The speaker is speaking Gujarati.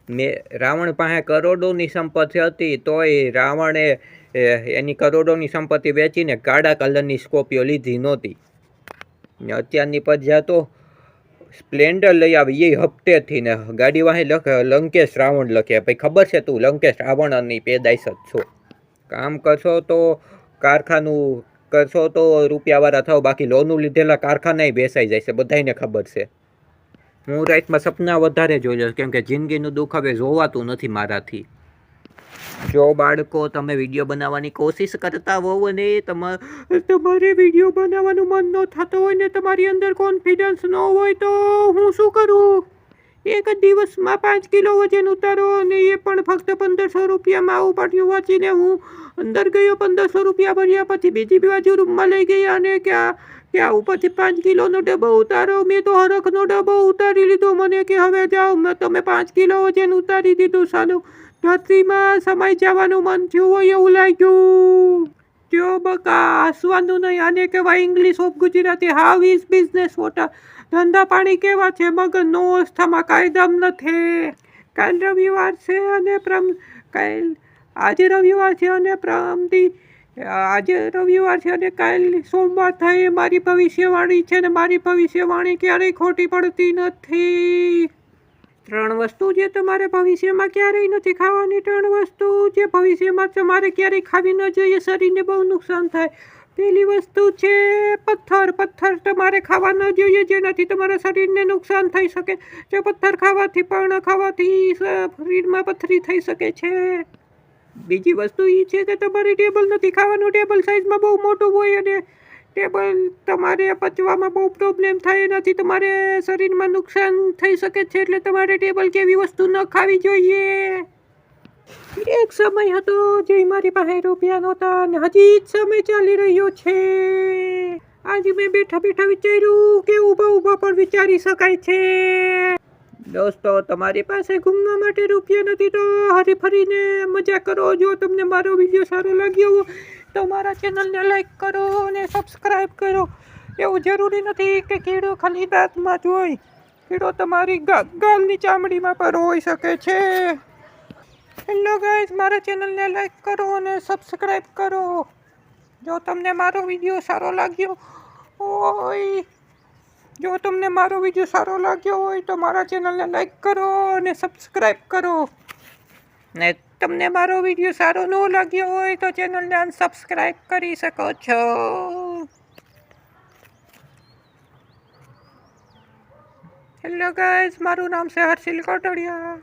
રાવણ પાસે કરોડોની સંપત્તિ હતી, તોય રાવણે એની કરોડોની સંપત્તિ વેચીને કાળા કલરની સ્કોર્પિયો લીધી નહોતી. ને અત્યારની પ્રજા તો સ્પ્લેન્ડર લઈ આવી એ હપ્તેથી, ને ગાડી વાહે લખે લંકેશ રાવણ લખે. ભાઈ ખબર છે તું લંકેશ રાવણની પેદાઈશ જ છો. કામ કરશો તો કારખાનું કરશો તો રૂપિયાવાળા થાવ, બાકી લોનું લીધેલા કારખાના બેસાઈ જાય છે, બધાને ખબર છે. હું રાતમાં સપના વધારે જોઈ લઉં, કેમ કે જિંદગીનું દુઃખ હવે જોવાતું નથી મારાથી. જો બાળકો તમે વિડીયો બનાવવાની કોશિશ કરતા હોવ ને તમારે વિડીયો બનાવવાનું મન ન થતું હોય ને તમારી અંદર કોન્ફિડન્સ ન હોય તો હું શું કરું? એક જ દિવસમાં 5 કિલો વજન ઉતારો, અને એ પણ ફક્ત 1500 રૂપિયામાં. આવું પડ્યું વાંચીને હું અંદર ગયો. 1500 રૂપિયા ભર્યા પછી બીજી બાજુ રૂમમાં લઈ ગયા, અને ક્યાં ઉપરથી 5 કિલોનો ડબ્બો ઉતારો. મેં તો હરખનો ડબ્બો ઉતારી લીધો. મને કે હવે જાઓ, તમે 5 કિલો વજન ઉતારી દીધું. સાલું ધરતીમાં સમય જવાનું મન થયું હોય એવું લાગ્યું. જો બકા હસવાનું નહીં, આને કહેવાય English of Gujarati. How is business water. ધંધા પાણી કેવા છે? મગજનો અસ્થામાં કાંઈ દમ નથી. કાલ રવિવાર છે અને આજે રવિવાર છે અને આજે રવિવાર છે અને કાલ સોમવાર થાય. મારી ભવિષ્યવાણી છે ને મારી ભવિષ્યવાણી ક્યારેય ખોટી પડતી નથી. 3 વસ્તુ જે તમારે ભવિષ્યમાં ક્યારેય નથી ખાવાની. 3 વસ્તુ જે ભવિષ્યમાં તમારે ક્યારેય ખાવી ન જોઈએ, શરીરને બહુ નુકસાન થાય. પહેલી વસ્તુ છે પથ્થર. પથ્થર તમારે ખાવા ન જોઈએ, જેનાથી તમારા શરીરને નુકસાન થઈ શકે છે. પથ્થર ખાવાથી પણ ખાવાથી શરીરમાં પથરી થઈ શકે છે. બીજી વસ્તુ એ છે કે તમારે ટેબલ નથી ખાવાનું. ટેબલ સાઇઝમાં બહુ મોટું હોય અને ટેબલ તમારે પચવામાં બહુ પ્રોબ્લેમ થાય, એનાથી તમારે શરીરમાં નુકસાન થઈ શકે છે. એટલે તમારે ટેબલ કેવી વસ્તુ ન ખાવી જોઈએ. એક સમય હતો જે મારી પાસે રૂપિયા નહોતા, અને હજી જ સમય ચાલી રહ્યો છે. આજે મેં બેઠા બેઠા વિચાર્યું કે ઊભા પણ વિચારી શકાય છે. દોસ્તો, તમારી પાસે ઘૂમવા માટે રૂપિયા નથી તો હરી ફરીને મજા કરો. જો તમને મારો વિડીયો સારો લાગ્યો તો મારા ચેનલને લાઈક કરો અને સબસ્ક્રાઈબ કરો. એવું જરૂરી નથી કે કીડો ખાલી દાંતમાં જ હોય. કીડો તમારી ગાલની ચામડીમાં પણ હોઈ શકે છે. હેલો ગાઈઝ, મારા ચેનલને લાઈક કરો અને સબસ્ક્રાઈબ કરો. જો તમને મારો વિડીયો સારો લાગ્યો હોય તો મારા ચેનલને લાઈક કરો અને સબસ્ક્રાઈબ કરો. ને તમને મારો વિડીયો સારો ન લાગ્યો હોય તો ચેનલને અનસબસ્ક્રાઈબ કરી શકો છો. હેલો ગાઈઝ, મારું નામ છે હર્ષિલ કોટડિયા.